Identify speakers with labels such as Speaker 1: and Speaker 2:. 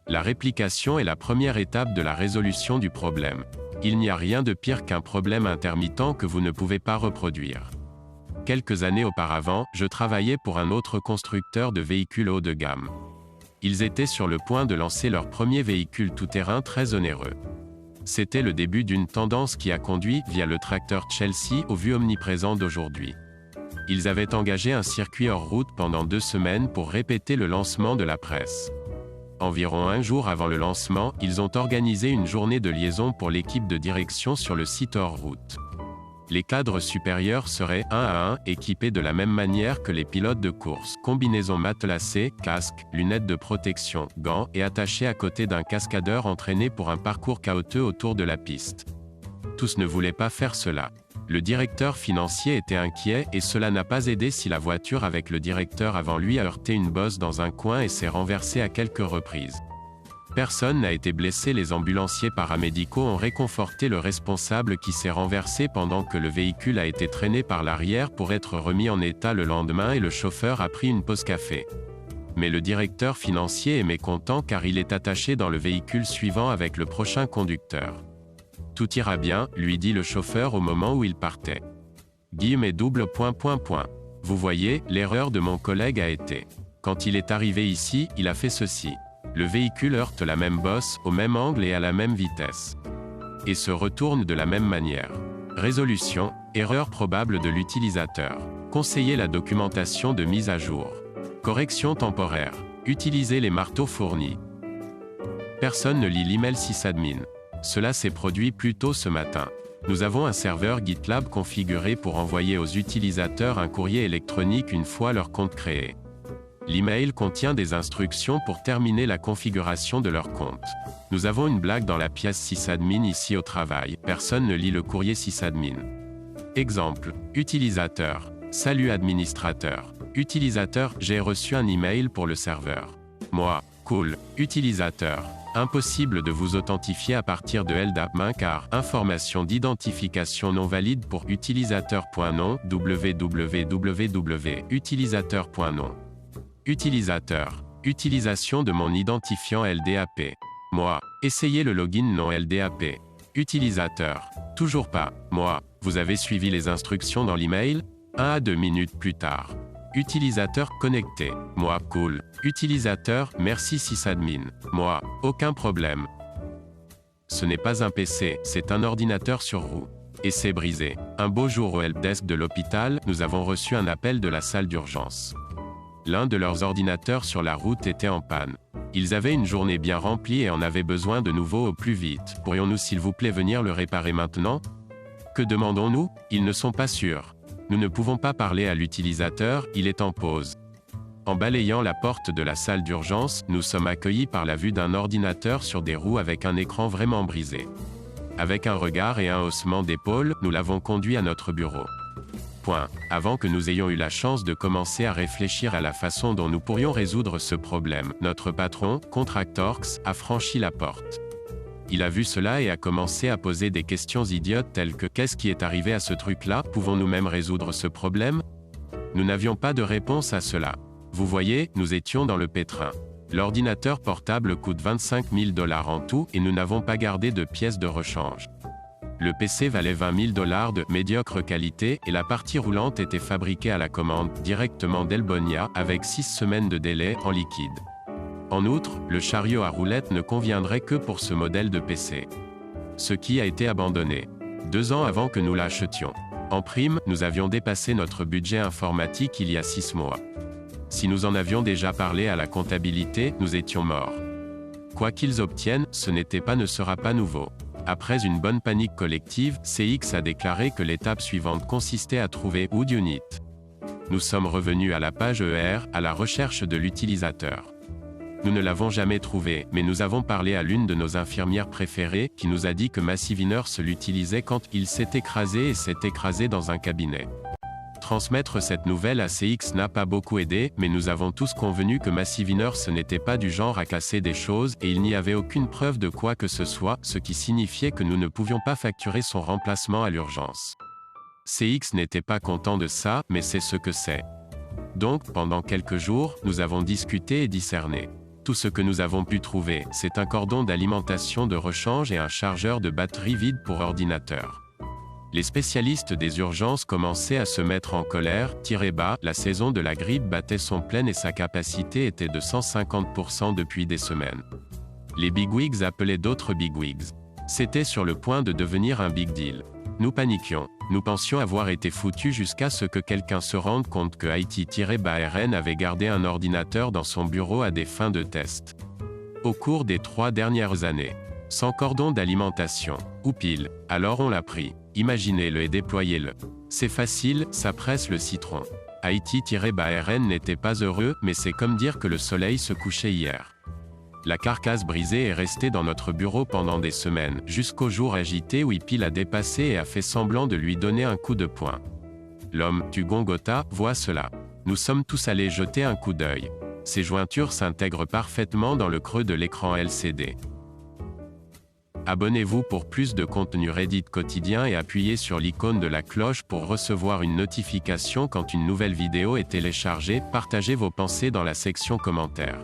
Speaker 1: La réplication est la première étape de la résolution du problème. Il n'y a rien de pire qu'un problème intermittent que vous ne pouvez pas reproduire. Quelques années auparavant, je travaillais pour un autre constructeur de véhicules haut de gamme. Ils étaient sur le point de lancer leur premier véhicule tout-terrain très onéreux. C'était le début d'une tendance qui a conduit, via le tracteur Chelsea, aux vues omniprésentes d'aujourd'hui. Ils avaient engagé un circuit hors route pendant 2 semaines pour répéter le lancement de la presse. Environ un jour avant le lancement, ils ont organisé une journée de liaison pour l'équipe de direction sur le site hors route. Les cadres supérieurs seraient, 1 à 1, équipés de la même manière que les pilotes de course, combinaisons matelassées, casques, lunettes de protection, gants, et attachés à côté d'un cascadeur entraîné pour un parcours chaotique autour de la piste. Tous ne voulaient pas faire cela. Le directeur financier était inquiet, et cela n'a pas aidé si la voiture avec le directeur avant lui a heurté une bosse dans un coin et s'est renversée à quelques reprises. Personne n'a été blessé. Les ambulanciers paramédicaux ont réconforté le responsable qui s'est renversé pendant que le véhicule a été traîné par l'arrière pour être remis en état le lendemain et le chauffeur a pris une pause café. Mais le directeur financier est mécontent car il est attaché dans le véhicule suivant avec le prochain conducteur. Tout ira bien, lui dit le chauffeur au moment où il partait. Guillaume et double point. Vous voyez, l'erreur de mon collègue a été. Quand il est arrivé ici, il a fait ceci. Le véhicule heurte la même bosse, au même angle et à la même vitesse. Et se retourne de la même manière. Résolution, erreur probable de l'utilisateur. Conseiller la documentation de mise à jour. Correction temporaire. Utilisez les marteaux fournis. Personne ne lit l'email sysadmin. Cela s'est produit plus tôt ce matin. Nous avons un serveur GitLab configuré pour envoyer aux utilisateurs un courrier électronique une fois leur compte créé. L'email contient des instructions pour terminer la configuration de leur compte. Nous avons une blague dans la pièce sysadmin ici au travail. Personne ne lit le courrier sysadmin. Exemple. Utilisateur. Salut administrateur. Utilisateur, j'ai reçu un email pour le serveur. Moi. Cool. Utilisateur. Impossible de vous authentifier à partir de LDAP car information d'identification non valide pour utilisateur.nom www.utilisateur.nom. Utilisateur. Utilisation de mon identifiant LDAP. Moi. Essayez le login non LDAP. Utilisateur. Toujours pas. Moi. Vous avez suivi les instructions dans l'email? 1 à 2 minutes plus tard. Utilisateur connecté. Moi. Cool. Utilisateur, merci sysadmin. Moi. Aucun problème. Ce n'est pas un PC, c'est un ordinateur sur roue. Et c'est brisé. Un beau jour au helpdesk de l'hôpital, nous avons reçu un appel de la salle d'urgence. L'un de leurs ordinateurs sur la route était en panne. Ils avaient une journée bien remplie et en avaient besoin de nouveau au plus vite. Pourrions-nous s'il vous plaît venir le réparer maintenant? Que demandons-nous? Ils ne sont pas sûrs. Nous ne pouvons pas parler à l'utilisateur, il est en pause. En balayant la porte de la salle d'urgence, nous sommes accueillis par la vue d'un ordinateur sur des roues avec un écran vraiment brisé. Avec un regard et un haussement d'épaule, nous l'avons conduit à notre bureau. Avant que nous ayons eu la chance de commencer à réfléchir à la façon dont nous pourrions résoudre ce problème, notre patron, Contractorx, a franchi la porte. Il a vu cela et a commencé à poser des questions idiotes telles que « Qu'est-ce qui est arrivé à ce truc-là? Pouvons-nous même résoudre ce problème ?» Nous n'avions pas de réponse à cela. Vous voyez, nous étions dans le pétrin. L'ordinateur portable coûte 25 000 $ en tout et nous n'avons pas gardé de pièces de rechange. Le PC valait 20 000 $ de médiocre qualité et la partie roulante était fabriquée à la commande directement d'Elbonia avec 6 semaines de délai en liquide. En outre, le chariot à roulettes ne conviendrait que pour ce modèle de PC. Ce qui a été abandonné. 2 ans avant que nous l'achetions. En prime, nous avions dépassé notre budget informatique il y a 6 mois. Si nous en avions déjà parlé à la comptabilité, nous étions morts. Quoi qu'ils obtiennent, ce n'était pas ne sera pas nouveau. Après une bonne panique collective, CX a déclaré que l'étape suivante consistait à trouver Would Unit. Nous sommes revenus à la page ER, à la recherche de l'utilisateur. Nous ne l'avons jamais trouvé, mais nous avons parlé à l'une de nos infirmières préférées, qui nous a dit que Massive se l'utilisait quand il s'est écrasé et s'est écrasé dans un cabinet. Transmettre cette nouvelle à CX n'a pas beaucoup aidé, mais nous avons tous convenu que Massive ce n'était pas du genre à casser des choses et il n'y avait aucune preuve de quoi que ce soit, ce qui signifiait que nous ne pouvions pas facturer son remplacement à l'urgence. CX n'était pas content de ça, mais c'est ce que c'est. Donc, pendant quelques jours, nous avons discuté et discerné. Tout ce que nous avons pu trouver, c'est un cordon d'alimentation de rechange et un chargeur de batterie vide pour ordinateur. Les spécialistes des urgences commençaient à se mettre en colère, tirez bas, la saison de la grippe battait son plein et sa capacité était de 150% depuis des semaines. Les bigwigs appelaient d'autres bigwigs. C'était sur le point de devenir un big deal. Nous paniquions. Nous pensions avoir été foutus jusqu'à ce que quelqu'un se rende compte que IT-RN avait gardé un ordinateur dans son bureau à des fins de test. Au cours des 3 dernières années. Sans cordon d'alimentation. Ou pile. Alors on l'a pris. Imaginez-le et déployez-le. C'est facile, ça presse le citron. IT-RN n'était pas heureux, mais c'est comme dire que le soleil se couchait hier. La carcasse brisée est restée dans notre bureau pendant des semaines, jusqu'au jour agité où Ipil a dépassé et a fait semblant de lui donner un coup de poing. L'homme, Tugongota, voit cela. Nous sommes tous allés jeter un coup d'œil. Ces jointures s'intègrent parfaitement dans le creux de l'écran LCD. Abonnez-vous pour plus de contenu Reddit quotidien et appuyez sur l'icône de la cloche pour recevoir une notification quand une nouvelle vidéo est téléchargée. Partagez vos pensées dans la section commentaires.